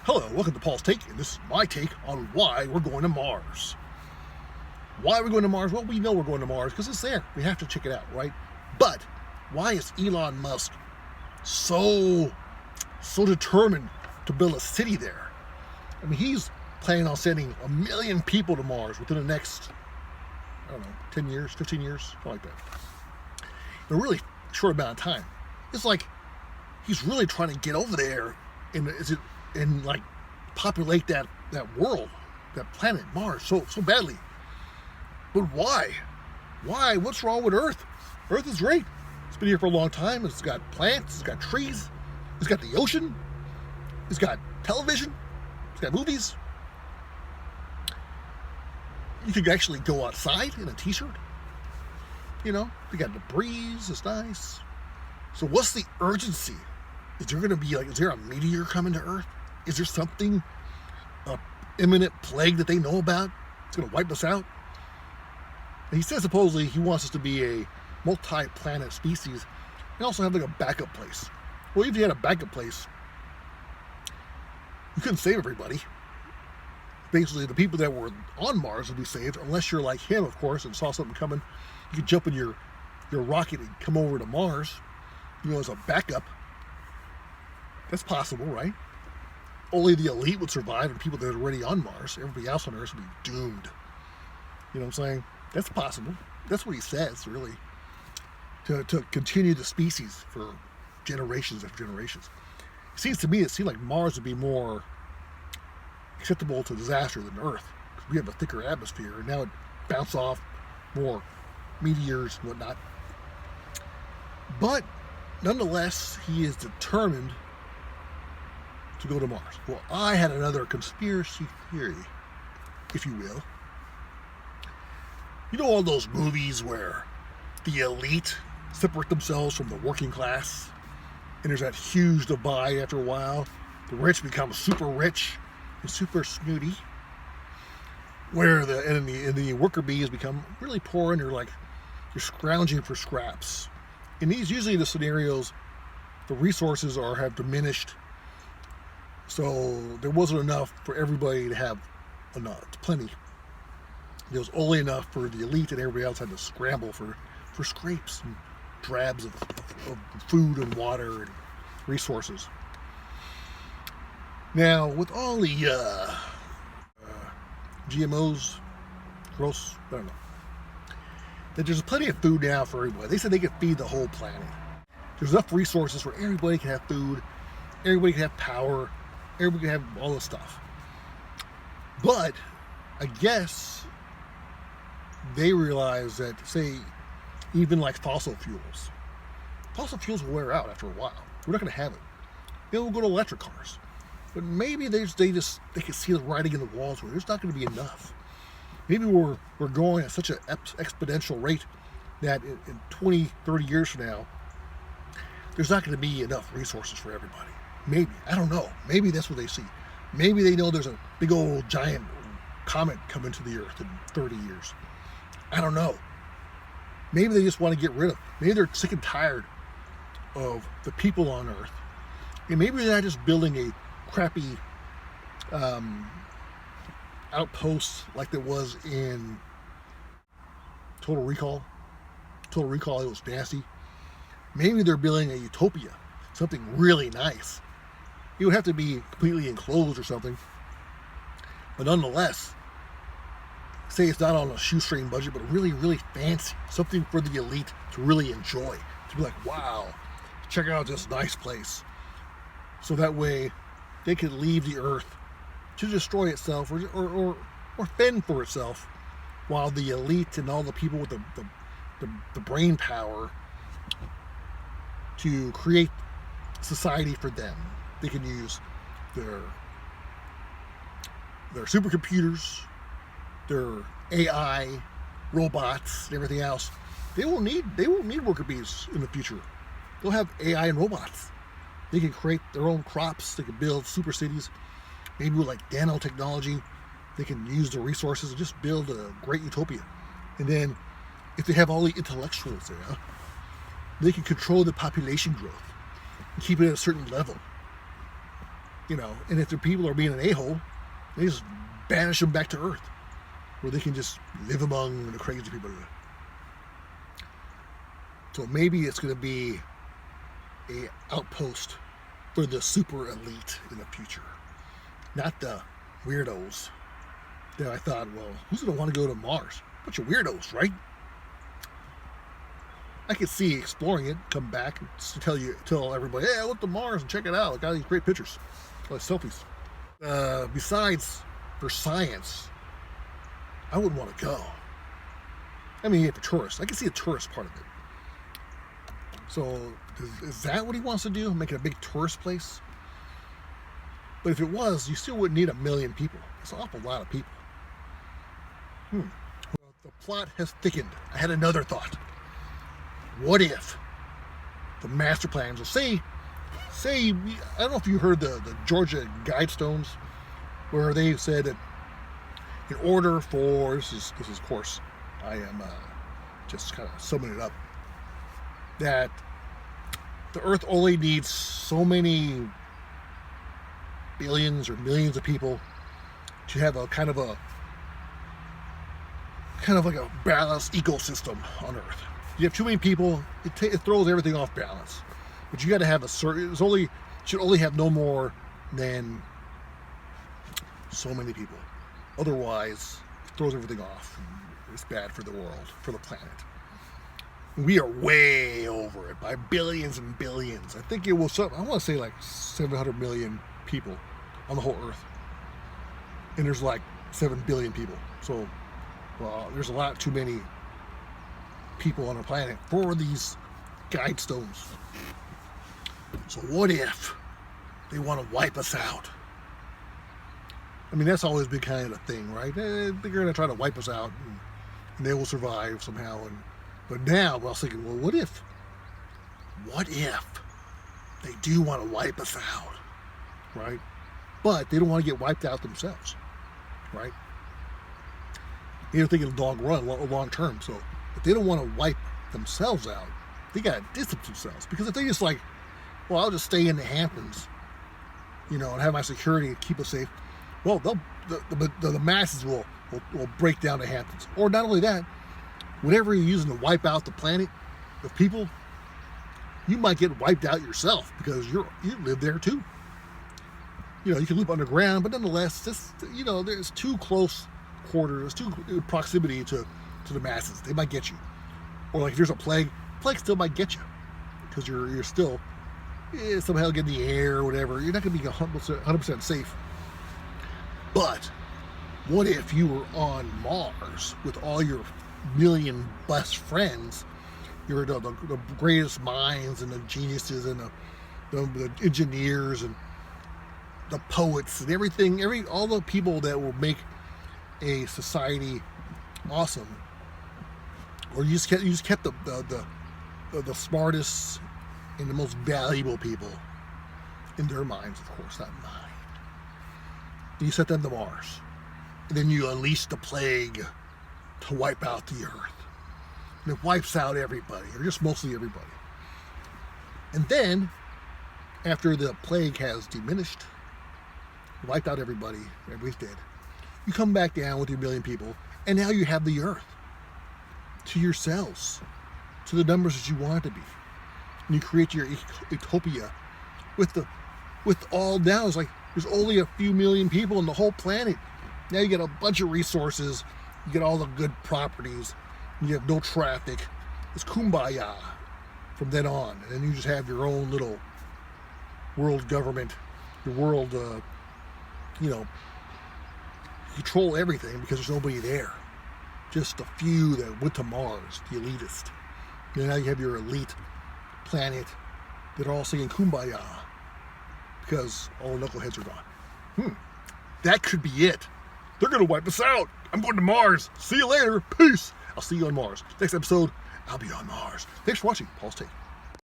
Hello, welcome to Paul's Take, and this is my take on why we're going to Mars. Why are we going to Mars? Well, we know we're going to Mars because it's there. We have to check it out, right? But why is Elon Musk so determined to build a city there? I mean, he's planning on sending 1 million people to Mars within the next, 10 years, 15 years, something like that. In a really short amount of time. It's like he's really trying to get over there and like populate that world, that planet Mars so badly. But why? Why? What's wrong with Earth? Earth is great. It's been here for a long time. It's got plants, it's got trees, it's got the ocean, it's got television, it's got movies. You could actually go outside in a t-shirt. You got the breeze, it's nice. So what's the urgency? Is there a meteor coming to Earth? Is there something, an imminent plague that they know about? It's going to wipe us out? And he says supposedly he wants us to be a multi-planet species and also have like a backup place. Well, if you had a backup place, you couldn't save everybody. Basically, the people that were on Mars would be saved, unless you're like him, of course, and saw something coming. You could jump in your rocket and come over to Mars, as a backup. That's possible, right? Only the elite would survive and people that are already on Mars. Everybody else on Earth would be doomed. You know what I'm saying? That's possible. That's what he says, really. To continue the species for generations after generations. It seems like Mars would be more acceptable to disaster than Earth. Because we have a thicker atmosphere and now it bounces off more meteors and whatnot. But nonetheless, he is determined to go to Mars. Well, I had another conspiracy theory, if you will. You know all those movies where the elite separate themselves from the working class, and there's that huge divide after a while. The rich become super rich and super snooty, where the worker bees become really poor and you're scrounging for scraps. In these, usually the scenarios, the resources have diminished, so there wasn't enough for everybody to have plenty. There was only enough for the elite, and everybody else had to scramble for scrapes and drabs of food and water and resources. Now, with all the GMOs, gross, I don't know, that there's plenty of food now for everybody. They said they could feed the whole planet. There's enough resources where everybody can have food, everybody can have power, everybody can have all this stuff. But I guess they realize that, say, even like fossil fuels will wear out after a while. We're not going to have it. Then we'll go to electric cars. But maybe they can see the writing in the walls where there's not going to be enough. Maybe we're going at such an exponential rate that in 20, 30 years from now, there's not going to be enough resources for everybody. Maybe. I don't know. Maybe that's what they see. Maybe they know there's a big old giant comet coming to the Earth in 30 years. I don't know. Maybe they just want to get rid of. Maybe they're sick and tired of the people on Earth. And maybe they're not just building a crappy outpost like there was in Total Recall. Total Recall, it was nasty. Maybe they're building a utopia, something really nice. It would have to be completely enclosed or something. But nonetheless, say it's not on a shoestring budget, but really, really fancy. Something for the elite to really enjoy. To be like, wow, check out this nice place. So that way they could leave the Earth to destroy itself or fend for itself, while the elite and all the people with the brain power to create society for them. They can use their supercomputers, their AI, robots, and everything else. They won't need worker bees in the future. They'll have AI and robots. They can create their own crops. They can build super cities. Maybe with like nanotechnology, they can use the resources and just build a great utopia. And then, if they have all the intellectuals there, they can control the population growth and keep it at a certain level. And if the people are being an a-hole, they just banish them back to Earth, where they can just live among the crazy people. So maybe it's going to be a outpost for the super elite in the future, not the weirdos that I thought, well, who's going to want to go to Mars? Bunch of weirdos, right? I could see exploring it, come back and tell everybody, hey, I went to Mars and check it out. I got these great pictures, like selfies. Besides, for science, I wouldn't want to go. I mean, for tourists, I can see a tourist part of it. So, is that what he wants to do? Make it a big tourist place? But if it was, you still wouldn't need 1 million people. It's an awful lot of people. Well, the plot has thickened. I had another thought. What if the master plans will say, I don't know if you heard the Georgia Guidestones, where they said that in order for, this is of course, I am just kind of summing it up, that the Earth only needs so many billions or millions of people to have a kind of like a balanced ecosystem on Earth. You have too many people, it throws everything off balance. But you got to have a certain, should only have no more than so many people. Otherwise, it throws everything off. It's bad for the world, for the planet. We are way over it by billions and billions. I think it was, I want to say like 700 million people on the whole Earth. And there's like 7 billion people. So, well, there's a lot too many people on our planet for these guidestones. So what if they want to wipe us out? I mean, that's always been kind of a thing, right? They're going to try to wipe us out, and they will survive somehow. But now, I was thinking, well, what if they do want to wipe us out, right? But they don't want to get wiped out themselves, right? They're thinking long run, long term. So if they don't want to wipe themselves out, they got to distance themselves. Because if they just like, well, I'll just stay in the Hamptons, and have my security keep us safe. Well, the masses will break down the Hamptons. Or not only that, whatever you're using to wipe out the planet of people, you might get wiped out yourself because you live there too. You can live underground, but nonetheless, there's too close quarters, too proximity to the masses. They might get you. Or like if there's a plague still might get you because you're still somehow getting the air or whatever. You're not going to be 100% safe. But what if you were on Mars with all your million best friends? You're the greatest minds and the geniuses and the engineers and the poets and everything, all the people that will make a society awesome. Or you just kept the smartest and the most valuable people in their minds, of course, not mine. You set them to Mars, and then you unleash the plague to wipe out the Earth. And it wipes out everybody, or just mostly everybody. And then, after the plague has diminished, wiped out everybody's dead, you come back down with your 1 million people, and now you have the Earth to yourselves, to the numbers that you want it to be. And you create your utopia with all now. It's like there's only a few million people in the whole planet. Now you get a bunch of resources, you get all the good properties, you have no traffic. It's kumbaya from then on. And then you just have your own little world government, your world, you control everything because there's nobody there. Just a few that went to Mars, the elitist. And now you have your elite planet that are all singing kumbaya because all the knuckleheads are gone. That could be it. They're going to wipe us out. I'm going to Mars. See you later. Peace. I'll see you on Mars. Next episode, I'll be on Mars. Thanks for watching. Paul's Take.